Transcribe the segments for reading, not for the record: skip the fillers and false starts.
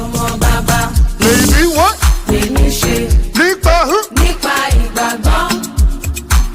ọmọ bàbá. Lèmi what? Lèmi ṣe. Nípa who? Nípa ìgbàgbọ́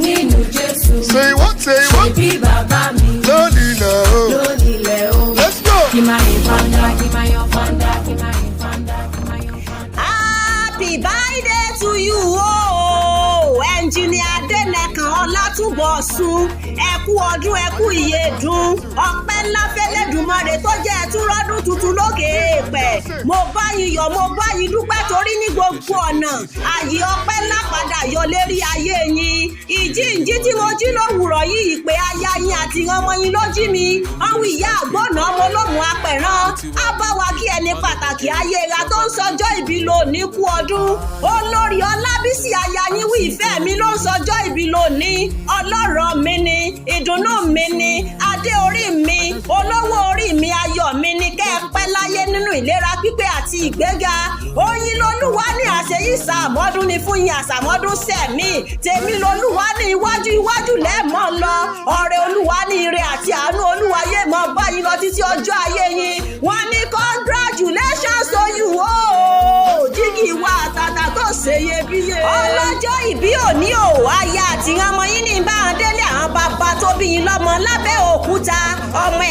nínú Jésù. Say what? Say what? Ṣebí bàbá mi Lónìí náà o. lónílẹ̀ o. Let's go. Kí máa yẹ fanda, kí máa yọ fanda, kí máa yẹ fanda, kí máa yọ fanda. Happy birthday to you o Engineer Adenekan Ọlátúnbọ̀sún ẹ kú ọdún ẹ kú ìyèdún ọpẹ́ ńlá fẹ́lẹ́dùmarè tó jẹ́ ẹtúrọdún tuntun lókè èèpẹ̀ mo bá yín yọ̀ mo bá yín dúpẹ́ torí ní gbogbo ọ̀nà àyè ọpẹ́ ńlá padà yọ lérí ayé yín ìjíǹjí tí mo jí lówùrọ̀ yìí ìpè aya yín àti ọmọ yín ló jí mi ọ̀hún ìyá àgbọ̀nà ọmọ olóhùn apẹ̀rán á bá wa kí ẹni pàtàkì ayé ra tó ń sọjọ́ ìbí lónìí kú ọdún olórí Ọlábísí aya yín wí ìfẹ́ mi ló ń sọjọ́ ìbí lónìí ọlọ́rọ̀ mi ni ìdùnnú mi ni adé orí mi olówó orí mi ayọ̀ mi ni kẹ́ ẹ pẹ́ láyé nínú ìlera pípé àti ìgbéga oyin lolúwa ní àṣeyí sàmọ́dún ni fún yín àsàmọ́dún sẹ̀mí tèmi lolúwa ní iwájú iwájú lẹ́ẹ̀mọ́ lọ ọ̀rẹ́ olúwa ní ire àti àánú olúwa yé mọ́ báyìí lọ títí ọjọ́ ayé yín wọ́n ní congratulations to you o jígì wa àtàtà tó ṣeyebíye ọlọ́jọ́ ìbí òní o aya àti ọmọ yín ní báwọn délé àwọn bàbá tó bí yín lọ́mọ lábẹ́ òkúta ọmọ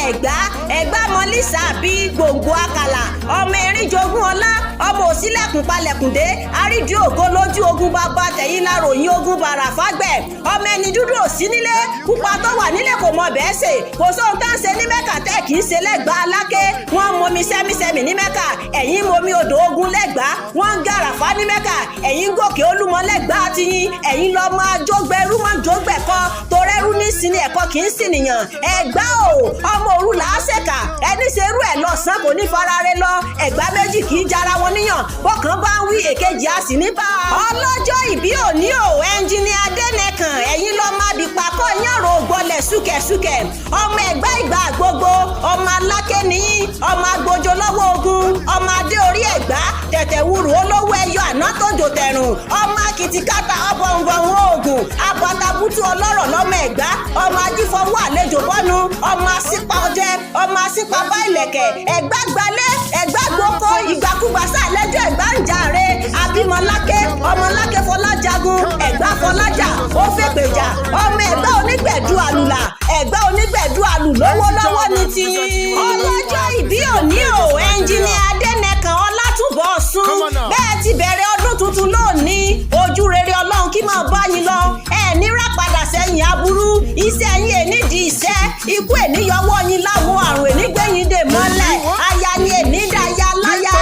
ẹ̀gbá mọ́lísà bí gbòǹgbò àkàlà ọmọ erin jogún ọlá ọmọ òsílẹ̀kùn palẹ̀kùndé àrídìí ògo lójú ogun bàbá tẹ̀yìn láròyìn ogun bàrà fágbẹ̀ ọmọ ẹni dúdú òsí nílé pupa tó wà nílé kò mọ bẹ́ẹ̀ sè kò sóhun tá ń ṣe ní mẹ́kà tẹ́ kì í ṣe lẹ́gbàá aláké wọ́n momi sẹ́mísẹ́mì ní mẹ́kà ẹ̀yìn momi odò ogun lẹ́gbàá wọ́n ń gàràfá ní mẹ́kà ẹ̀yìn gòkè olúmọ lẹ́gbàá tiyín ẹ̀yìn lọ máa jógbẹ́rú máa jógbẹ́kọ́ torẹ́rú ní sinmi ẹ̀kọ́ kì í sìnìyàn ẹ̀gbá o ọmọ òru làásẹ̀kà ẹni ṣerú ẹ̀ lọ́sàn kò ní farare lọ ẹ̀gbá méjì kì í jara wọn níyàn bọ́kàn bá ń wí èkejì á sì ní bá a. ọlọ́jọ́ ìbí òní o Engineer Adenekan ẹ̀yin lọ máa bí pakọ́ yànrò gbọ́lẹ̀ súkẹ̀súkẹ̀ ọmọ ẹ̀gbá ìgbà gbogbo ọmọ aláké nìyí ọmọ agbójo lọ́wọ́ ogun ọmọ adé orí ẹ̀gbá tẹ̀tẹ̀ wúrù olówó ẹyọ àná tó jò tẹ̀rùn ọmọ akìtìkátà ọbọ̀ngbọ̀n oògùn abatabutu ọlọ́rọ̀ lọ́mọ ẹ̀gbá ọmọ ajífọwọ́ àlejò bọ́nu ọmọ asípa ọdẹ ọmọ asípa bá ìlẹ̀kẹ̀ ẹ̀gbá gbalẹ̀ ẹ̀gbá gboko ìgbàkúgbà sàlẹ́jọ́ ẹ̀gbá ń jàre abímọláké ọmọláké fọlájagun ẹ̀gbá fọlájà ó fèpèjà ọmọ ẹ̀gbá onígbẹ̀dú àlùlà ẹ̀gbá onígbẹ̀dú àlù lọ́wọ́lọ́wọ́ ní tiyín ọlọ́jọ́ ìbí òní o Engineer Adenekan Ọlátúnbọ̀sún bẹ́ẹ̀ ti bẹ̀rẹ̀ ọdún tuntun lónìí ojú rere ọlọ́run kí máa bá yín lọ ẹ̀ nírà padà sẹ́yìn aburú iṣẹ́ yín ènídìí iṣẹ́ ikú èníyọwọ́ yín láwọn àrùn ènígbẹ̀yìn dè mọ́lẹ̀ aya yín ènídà ya láyà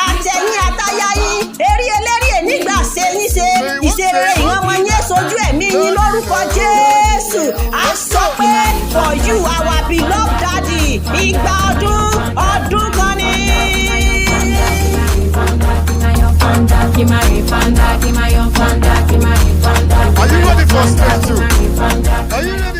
àtẹ̀yìn àtayá yín eré eléré ènígbà ṣe yín ṣe ìṣeré ìwọ̀n ọmọ yín sojú ẹ̀mí yín lórúkọ Jésù a sọ pé for you our beloved daddy ìgbà ọdún kan ní. Are you ready for stage 2? Are you ready?